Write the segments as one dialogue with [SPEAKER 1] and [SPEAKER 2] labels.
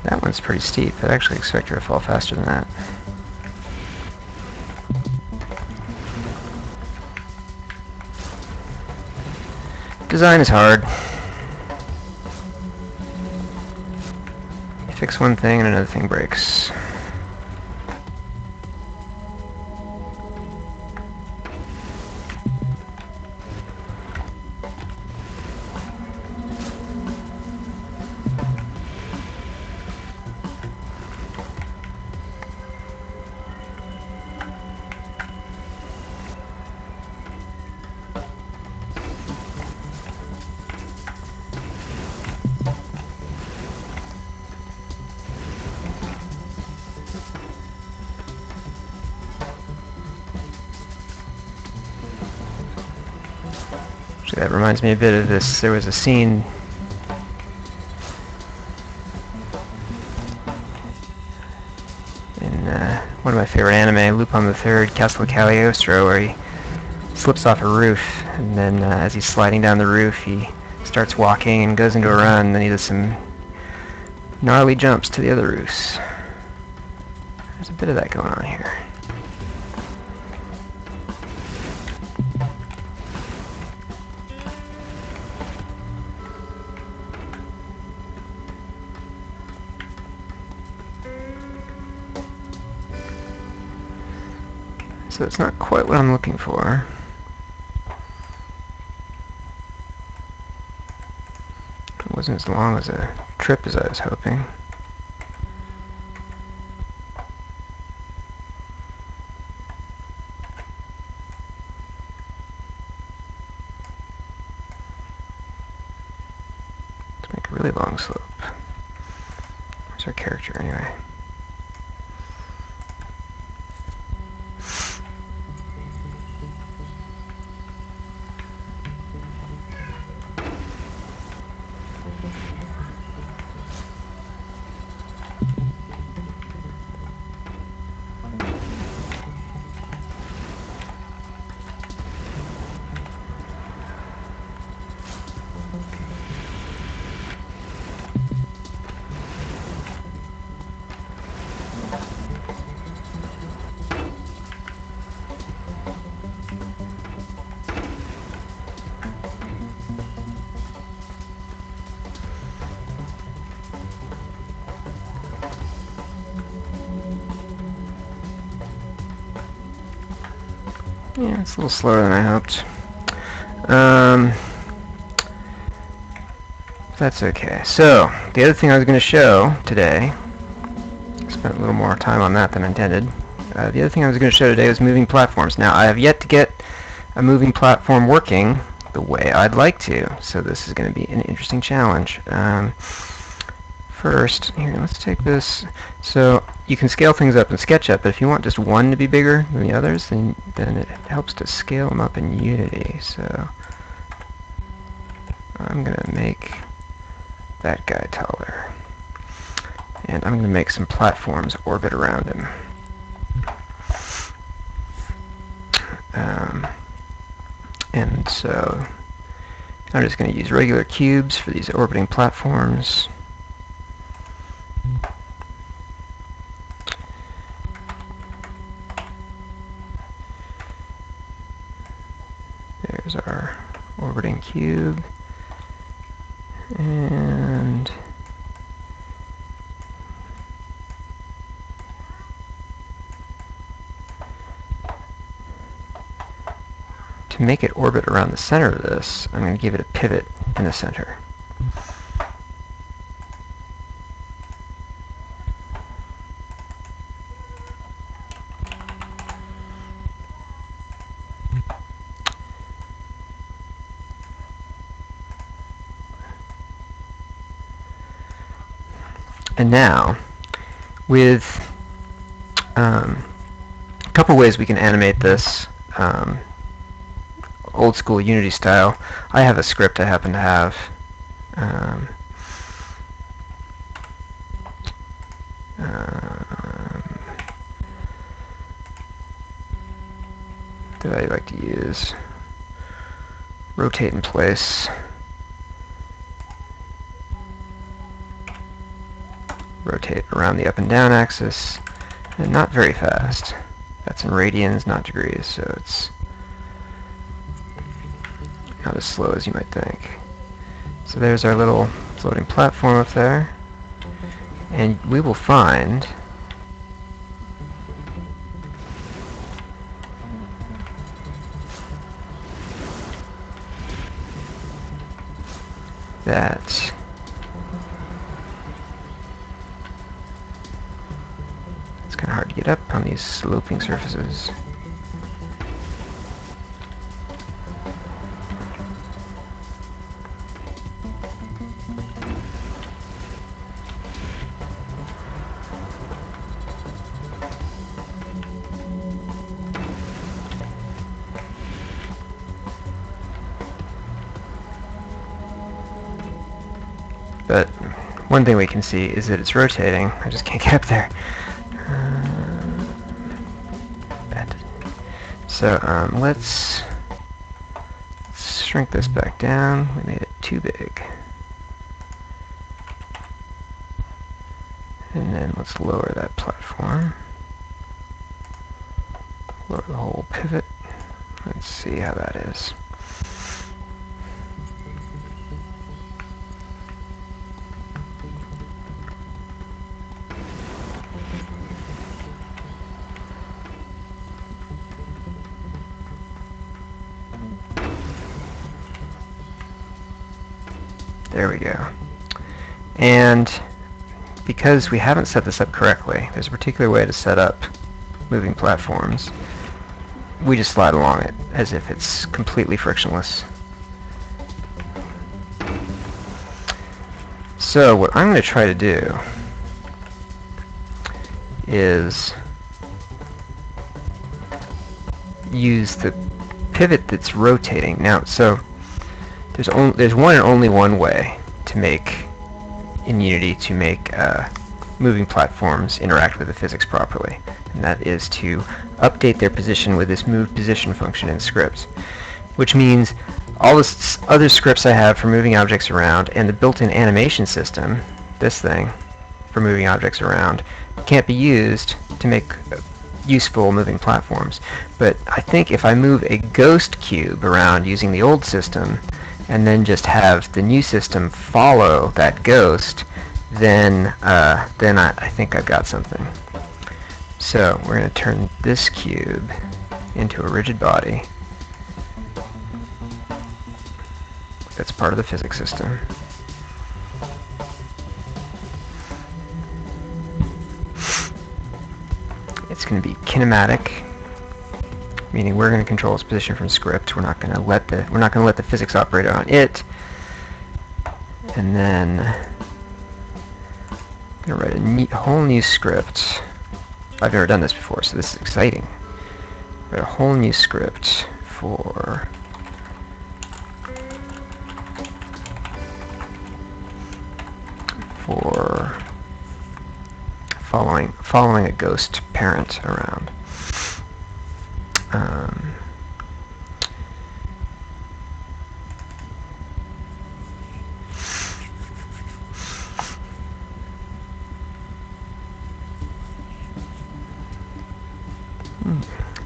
[SPEAKER 1] That one's pretty steep. I'd actually expect her to fall faster than that. Design is hard. You fix one thing and another thing breaks. That reminds me a bit of this. There was a scene in one of my favorite anime, Lupin the Third, Castle of Cagliostro, where he slips off a roof, and then as he's sliding down the roof, he starts walking and goes into a run, and then he does some gnarly jumps to the other roofs. There's a bit of that going on here. So it's not quite what I'm looking for. It wasn't as long as a trip as I was hoping. Let's make a really long slope. Where's our character anyway? Yeah, it's a little slower than I hoped. That's okay. So, the other thing I was going to show today, spent a little more time on that than intended. The other thing I was going to show today was moving platforms. Now, I have yet to get a moving platform working the way I'd like to, so this is going to be an interesting challenge. First, here, let's take this. So you can scale things up in SketchUp, but if you want just one to be bigger than the others, then it helps to scale them up in Unity. So I'm going to make that guy taller. And I'm going to make some platforms orbit around him. And so I'm just going to use regular cubes for these orbiting platforms. There's our orbiting cube. And to make it orbit around the center of this, I'm going to give it a pivot in the center. And now, with a couple ways we can animate this old school Unity style. I have a script I happen to have. That I like to use. Rotate in place. rotate around the up and down axis, and not very fast. That's in radians, not degrees, so it's not as slow as you might think. So there's our little floating platform up there, and we will find that it's kind of hard to get up on these sloping surfaces. But one thing we can see is that it's rotating. I just can't get up there. So let's shrink this back down. We made it too big. And then let's lower that platform. Lower the whole pivot. Let's see how that is. There we go. And because we haven't set this up correctly, there's a particular way to set up moving platforms. We just slide along it as if it's completely frictionless. So what I'm going to try to do is use the pivot that's rotating. Now, so there's one and only one way to make, in Unity, to make moving platforms interact with the physics properly, and that is to update their position with this move position function in script, which means all the other scripts I have for moving objects around and the built-in animation system, this thing, for moving objects around, can't be used to make useful moving platforms. But I think if I move a ghost cube around using the old system, and then just have the new system follow that ghost, then I think I've got something. So we're going to turn this cube into a rigid body that's part of the physics system. It's going to be kinematic, meaning we're going to control its position from script. We're not going to let the physics operate on it. And then I'm going to write a whole new script. I've never done this before, so this is exciting. Write a whole new script for following a ghost parent around.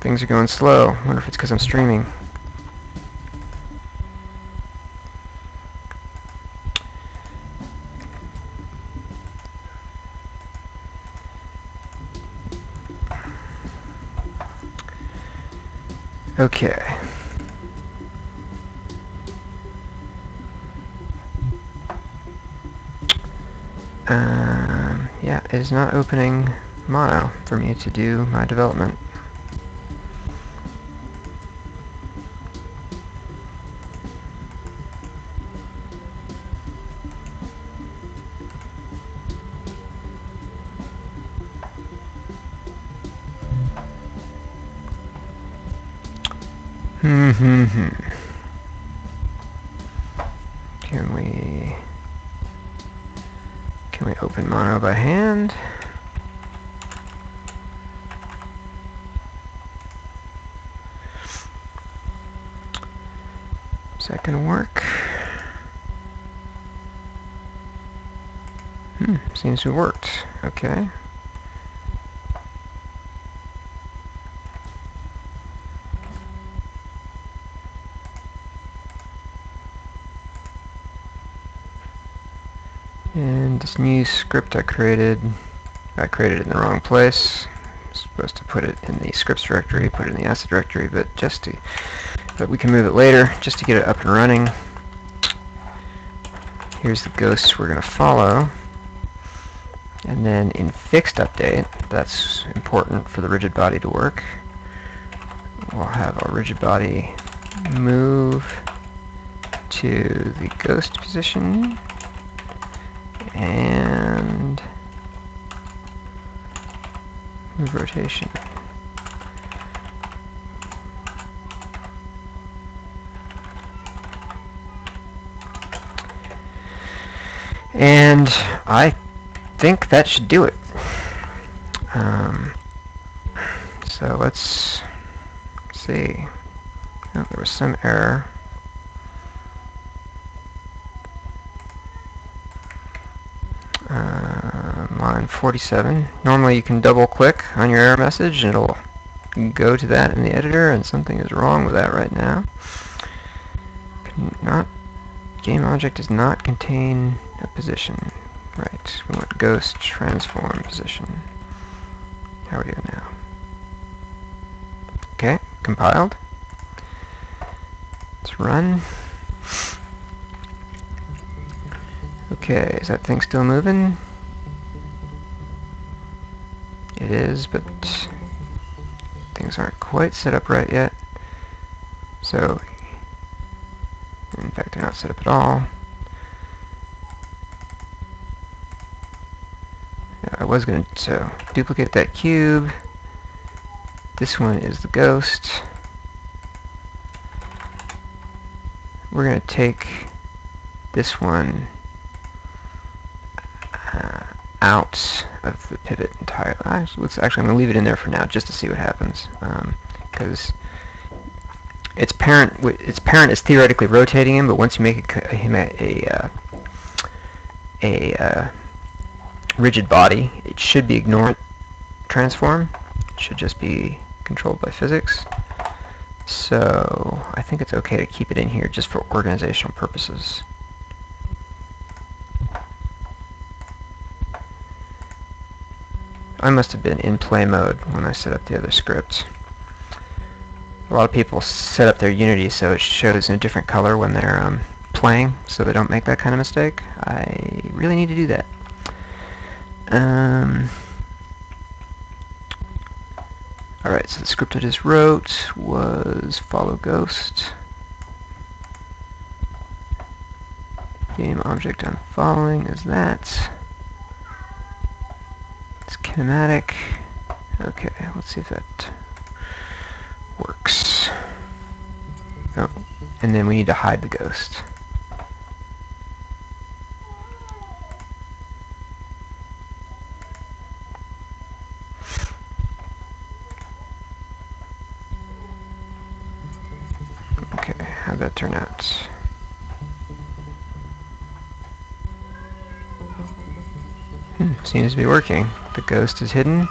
[SPEAKER 1] Things are going slow. I wonder if it's because I'm streaming. Okay. Yeah, it is not opening Mono for me to do my development. Can we open Mono by hand? Is that gonna work? Seems to have worked. Okay. And this new script I created it in the wrong place. I'm supposed to put it in the scripts directory, put it in the asset directory, but we can move it later, just to get it up and running. Here's the ghosts we're going to follow. And then in fixed update, that's important for the rigid body to work, we'll have our rigid body move to the ghost position and move rotation. And I think that should do it. So let's see. Oh, there was some error. Line 47. Normally you can double click on your error message and it'll go to that in the editor, and something is wrong with that right now. Game object does not contain a position. Right, we want ghost transform position. How are we doing now? Okay, compiled. Let's run. Okay, is that thing still moving? It is, but things aren't quite set up right yet. So, in fact, they're not set up at all. I was going to duplicate that cube. This one is the ghost. We're going to take this one out of the pivot entirely. Actually, I'm going to leave it in there for now, just to see what happens, because its parent is theoretically rotating him, but once you make him a rigid body, it should be ignored transform. It should just be controlled by physics. So I think it's okay to keep it in here just for organizational purposes. I must have been in play mode when I set up the other script. A lot of people set up their Unity so it shows in a different color when they're playing, so they don't make that kind of mistake. I really need to do that. Alright, so the script I just wrote was follow ghost. Game object I'm following is that. It's kinematic. Okay, let's see if that works. Oh, and then we need to hide the ghost. Okay, how'd that turn out? Seems to be working. The ghost is hidden.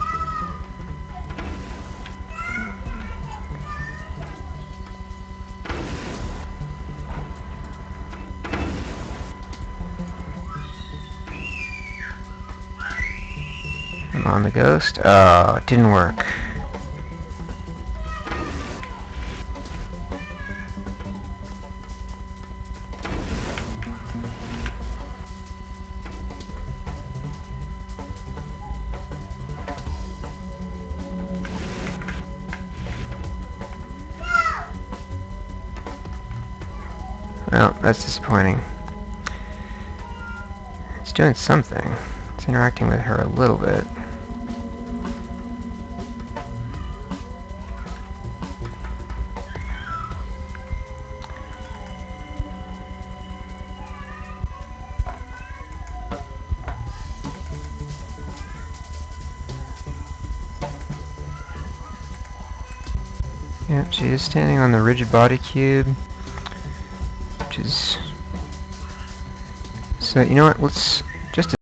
[SPEAKER 1] I'm on the ghost. Oh, it didn't work. Well, that's disappointing. It's doing something. It's interacting with her a little bit. Yep, she is standing on the rigid body cube. Which is... So, you know what, let's